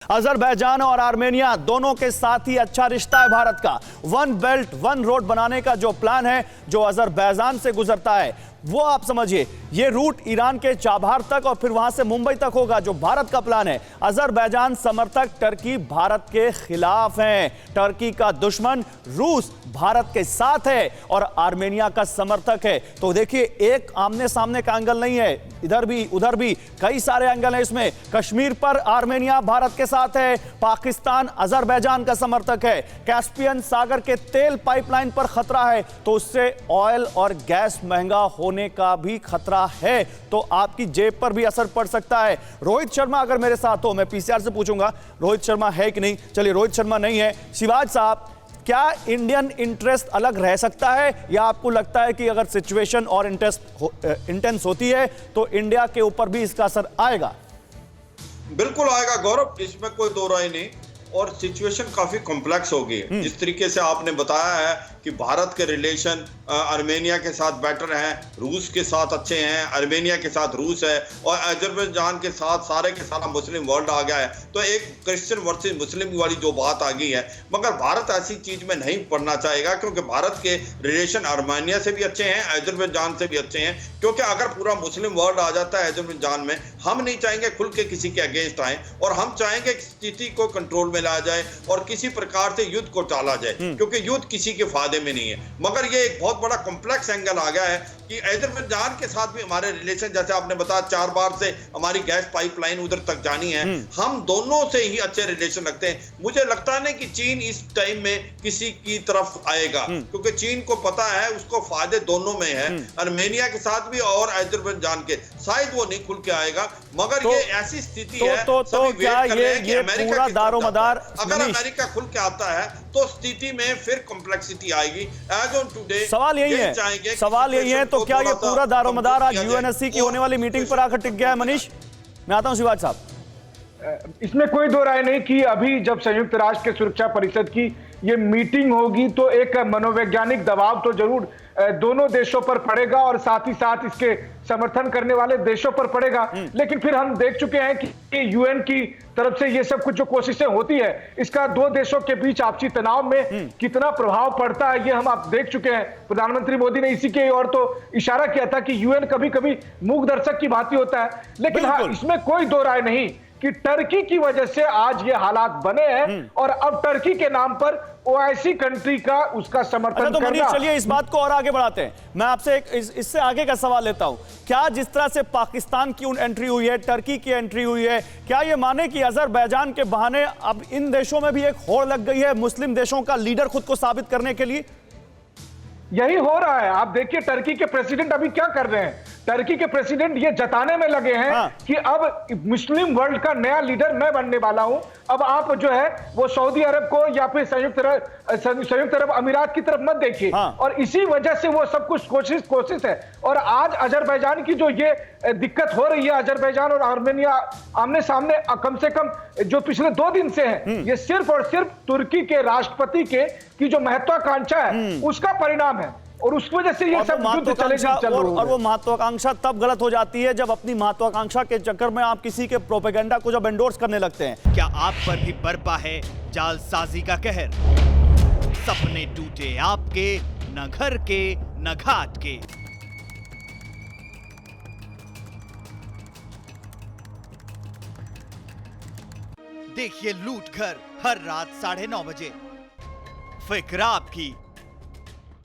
Azerbaijan और Armenia दोनों के साथ ही अच्छा रिश्ता है भारत का। वन बेल्ट वन रोड बनाने का जो प्लान है, जो अजरबैजान से गुजरता है, वो आप समझिए ये रूट ईरान के चाबहार तक और फिर वहां से मुंबई तक होगा, जो भारत का प्लान है। अजरबैजान समर्थक टर्की भारत के खिलाफ हैं। टर्की का दुश्मन रूस भारत के साथ है और आर्मेनिया का समर्थक है। तो देखिए, एक आमने सामने का एंगल नहीं है, इधर भी उधर भी कई सारे एंगल हैं इसमें। कश्मीर पर आर्मेनिया भारत के साथ है, पाकिस्तान अजरबैजान का समर्थक है, कैस्पियन सागर के तेल पाइपलाइन पर खतरा है, तो उससे ऑयल और गैस महंगा होने का भी खतरा है, तो आपकी जेब पर भी असर पड़ सकता है। रोहित शर्मा अगर मेरे साथ हो, मैं पीसीआर से पूछूंगा रोहित शर्मा है कि नहीं। चलिए, रोहित शर्मा नहीं है। शिवाज साहब, क्या इंडियन इंटरेस्ट अलग रह सकता है, या आपको लगता है कि अगर सिचुएशन और इंटेंस होती है तो इंडिया के ऊपर भी इसका असर आएगा? बिल्कुल आएगा गौरव, इसमें कोई दो राय नहीं। और सिचुएशन काफी कॉम्प्लेक्स होगी। जिस तरीके से आपने बताया है कि भारत के रिलेशन आर्मेनिया के साथ बेटर हैं, रूस के साथ अच्छे हैं, आर्मेनिया के साथ रूस है और अजरबैजान के साथ सारे के सारा मुस्लिम वर्ल्ड आ गया है, तो एक क्रिश्चियन वर्सेस मुस्लिम वाली जो बात आ गई है। मगर भारत ऐसी चीज में नहीं पड़ना चाहेगा, क्योंकि भारत के रिलेशन आर्मेनिया से भी अच्छे हैं, अजरबैजान से भी अच्छे हैं। क्योंकि अगर पूरा मुस्लिम वर्ल्ड आ जाता है अजरबैजान में, हम नहीं चाहेंगे खुल के किसी के अगेंस्ट आए, और हम चाहेंगे कि स्थिति को कंट्रोल में लाया जाए और किसी प्रकार से युद्ध को टाला जाए, क्योंकि युद्ध किसी के फायदे में नहीं है। मगर ये एक बहुत बड़ा कॉम्प्लेक्स एंगल आ गया है कि अजरबैजान के साथ भी हमारे रिलेशन, जैसे आपने बताया 4 बार से हमारी गैस पाइपलाइन उधर तक जानी है, हम दोनों से ही अच्छे रिलेशन रखते हैं। मुझे लगता नहीं कि चीन इस टाइम में किसी की तरफ आएगा, क्योंकि चीन को पता है उसको फायदे दोनों में है, आर्मेनिया के साथ भी और अजरबैजान के। शायद वो नहीं खुल के आएगा, मगर ये ऐसी स्थिति है तो क्या ये पूरा दारोमदार, अगर अमेरिका खुल के आता है तो स्थिति में फिर कॉम्प्लेक्सिटी आएगी। एज ऑन टुडे सवाल यही है, तो क्या ये पूरा दारोमदार आज यूएनएससी की होने वाली मीटिंग पर आकर टिक गया है? मनीष, मैं आता हूं शिवाज साहब। इसमें कोई दो राय नहीं कि अभी जब संयुक्त राष्ट्र के सुरक्षा परिषद की ये मीटिंग होगी तो एक मनोवैज्ञानिक दबाव तो जरूर दोनों देशों पर पड़ेगा और साथ ही साथ इसके समर्थन करने वाले देशों पर पड़ेगा। लेकिन फिर हम देख चुके हैं कि यूएन की तरफ से ये सब कुछ जो कोशिशें होती है, इसका दो देशों के बीच आपसी तनाव में कितना प्रभाव पड़ता है, ये हम आप देख चुके हैं। प्रधानमंत्री मोदी ने इसी के ओर तो इशारा किया था कि यूएन कभी कभी मूक दर्शक की भांति होता है। लेकिन हाँ, इसमें कोई दो राय नहीं कि टर्की की वजह से आज ये हालात बने हैं और अब टर्की के नाम पर ओआईसी कंट्री का उसका समर्थन तो करना। चलिए इस बात को और आगे बढ़ाते हैं। मैं आपसे इससे आगे का सवाल लेता हूं। क्या जिस तरह से पाकिस्तान की एंट्री हुई है, टर्की की एंट्री हुई है, क्या ये माने कि अजरबैजान के बहाने अब इन देशों में भी एक होड़ लग गई है मुस्लिम देशों का लीडर खुद को साबित करने के लिए? यही हो रहा है। आप देखिए टर्की के प्रेसिडेंट अभी क्या कर रहे हैं। टर्की के प्रेसिडेंट ये जताने में लगे हैं कि अब मुस्लिम वर्ल्ड का नया लीडर मैं बनने वाला हूं। अब आप जो है वो सऊदी अरब को या फिर संयुक्त अरब अमीरात की तरफ मत देखिए। और इसी वजह से वो सब कुछ कोशिश है। और आज अजरबैजान की जो ये दिक्कत हो रही है, अजरबैजान और आर्मेनिया आमने सामने कम से कम जो पिछले 2 दिन से है, ये सिर्फ और सिर्फ तुर्की के राष्ट्रपति की जो महत्वाकांक्षा है उसका परिणाम है। और उस वजह से ये सब युद्ध और वो महत्वाकांक्षा तब गलत हो जाती है जब अपनी महत्वाकांक्षा के चक्कर में आप किसी के प्रोपेगेंडा को जब एंडोर्स करने लगते हैं। क्या आप पर भी बरपा है जालसाजी का कहर? सपने टूटे आपके, न घर के न घाट के। देखिए लूट घर हर रात 9:30 बजे। फिक्र आपकी,